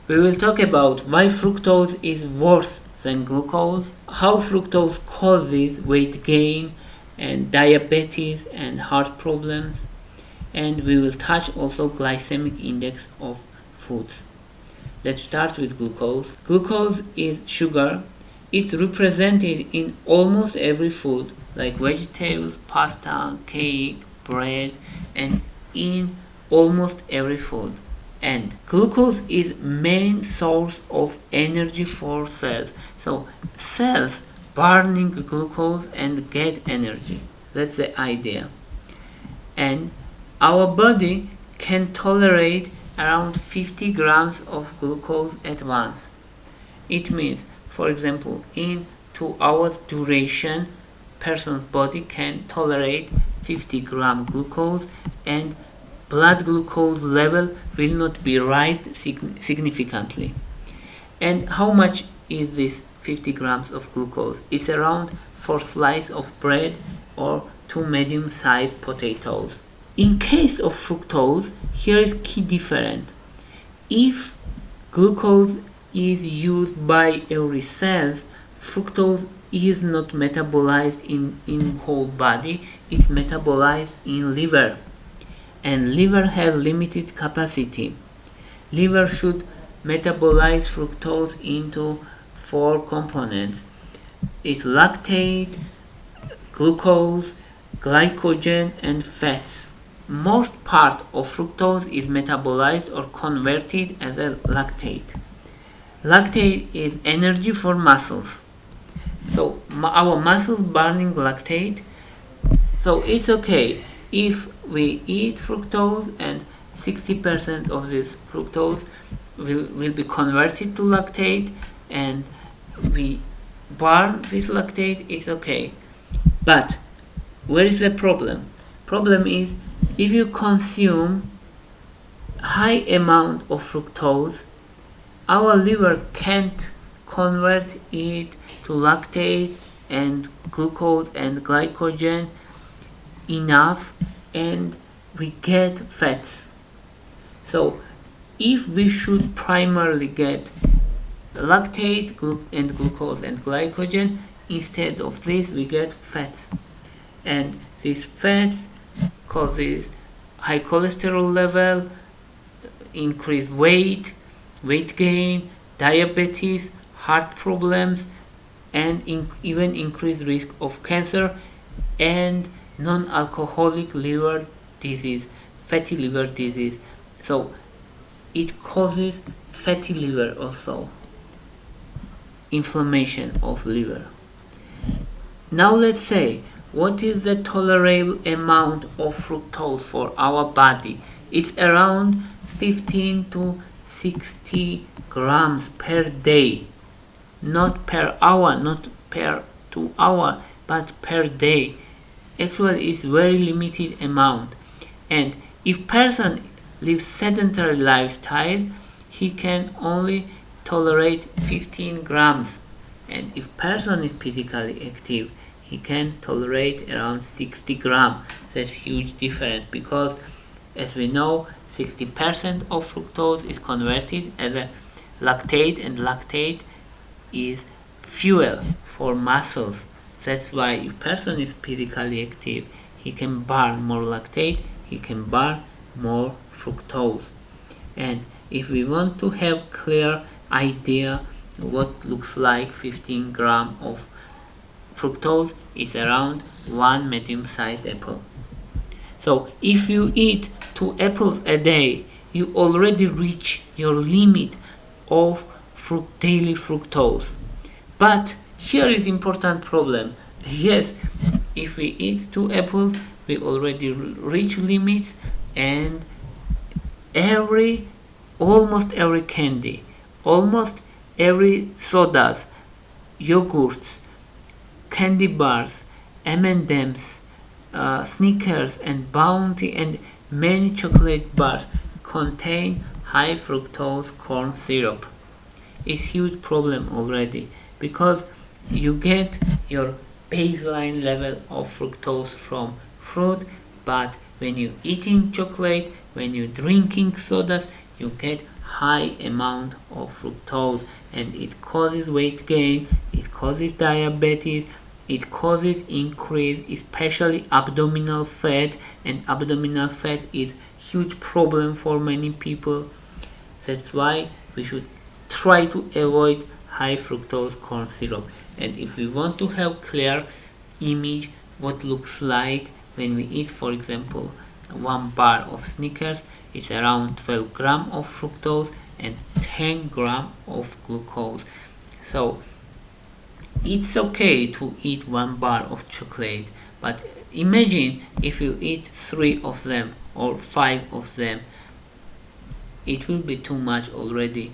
We will talk about why fructose is worse than glucose, how fructose causes weight gain and diabetes and heart problems, and we will touch also glycemic index of foods. Let's start with glucose. Glucose is sugar. It's represented in almost every food like vegetables, pasta, cake, bread, and in almost every food. And glucose is main source of energy for cells. So cells burning glucose and get energy. That's the idea. And our body can tolerate around 50 grams of glucose at once. It means, for example, in 2 hours duration, person's body can tolerate 50 gram glucose and blood glucose level will not be raised significantly. And how much is this 50 grams of glucose? It's around 4 slices of bread or 2 medium-sized potatoes. In case of fructose, here is key difference. If glucose is used by every cell, fructose is not metabolized in whole body, it's metabolized in liver. And liver has limited capacity. Liver should metabolize fructose into 4 components. It's lactate, glucose, glycogen, and fats. Most part of fructose is metabolized or converted as a lactate. Lactate is energy for muscles. So our muscles burning lactate. So it's okay if we eat fructose and 60% of this fructose will be converted to lactate and we burn this lactate, it's okay. But where is the problem? Problem is if you consume high amount of fructose, our liver can't convert it to lactate and glucose and glycogen enough and we get fats. So if we should primarily get lactate and glucose and glycogen, instead of this we get fats. And these fats causes high cholesterol level, increased weight gain, diabetes, heart problems, and even increased risk of cancer and non-alcoholic liver disease, fatty liver disease. So it causes fatty liver also, inflammation of liver. Now let's say, what is the tolerable amount of fructose for our body? It's around 15 to 60 grams per day. Not per hour, not per 2 hours, but per day. Actually, it's very limited amount. And if person lives sedentary lifestyle, he can only tolerate 15 grams. And if person is physically active, he can tolerate around 60 grams. That's huge difference because, as we know, 60% of fructose is converted as a lactate, and lactate is fuel for muscles. That's why if person is physically active, he can burn more lactate, he can burn more fructose. And if we want to have clear idea what looks like 15 grams of fructose, is around 1 medium-sized apple. So if you eat 2 apples a day, you already reach your limit of daily fructose. But here is important problem. Yes, if we eat 2 apples, we already reach limits, and almost every candy, almost every sodas, yogurts, candy bars, M&M's, Snickers and Bounty, and many chocolate bars contain high fructose corn syrup. It's huge problem already because you get your baseline level of fructose from fruit, but when you eating chocolate, when you drinking sodas, you get high amount of fructose, and it causes weight gain, it causes diabetes, it causes increase, especially abdominal fat, and abdominal fat is huge problem for many people. That's why we should try to avoid high fructose corn syrup. And if we want to have clear image what looks like when we eat, for example, one bar of Snickers, it's around 12 gram of fructose and 10 gram of glucose. So it's okay to eat one bar of chocolate, but imagine if you eat 3 of them or 5 of them, it will be too much already,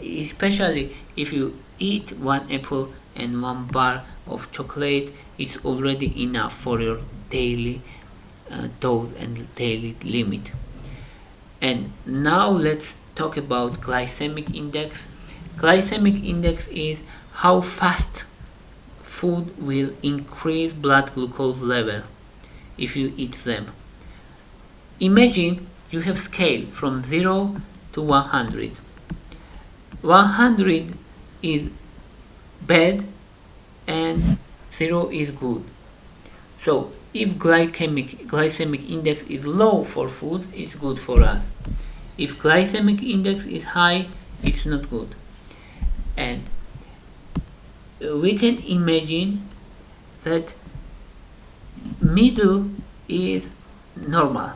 especially if you eat one apple and one bar of chocolate. It's already enough for your daily dose and daily limit. And now let's talk about glycemic index. Glycemic index is how fast food will increase blood glucose level if you eat them. Imagine you have scale from 0 to 100. 100 is bad and 0 is good. So if glycemic index is low for food, it's good for us. If glycemic index is high, it's not good. And we can imagine that middle is normal.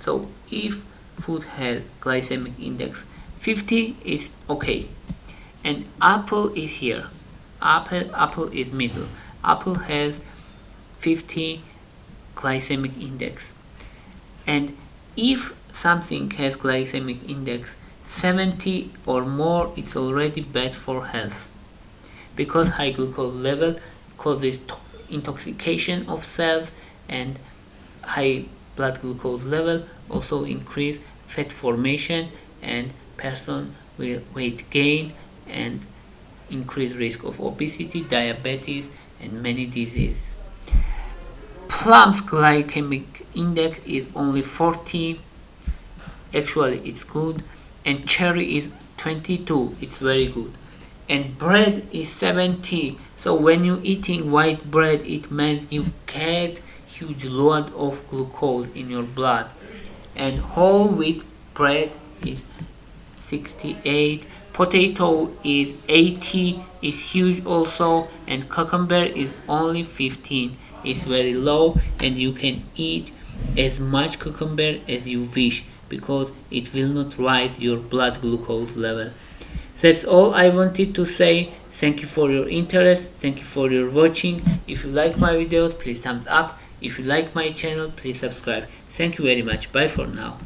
So if food has glycemic index 50 is okay, and apple is here. Apple is middle. Apple has 50 glycemic index, and if something has glycemic index 70 or more, it's already bad for health, because high glucose level causes intoxication of cells, and high blood glucose level also increase fat formation, and person will weight gain and increased risk of obesity, diabetes, and many diseases. Plum's glycemic index is only 40. Actually, it's good. And cherry is 22. It's very good. And bread is 70. So when you're eating white bread, it means you get huge load of glucose in your blood. And whole wheat bread is 68. Potato is 80, is huge also, and cucumber is only 15. It's very low, and you can eat as much cucumber as you wish, because it will not rise your blood glucose level. That's all I wanted to say. Thank you for your interest. Thank you for your watching. If you like my videos, please thumbs up. If you like my channel, please subscribe. Thank you very much. Bye for now.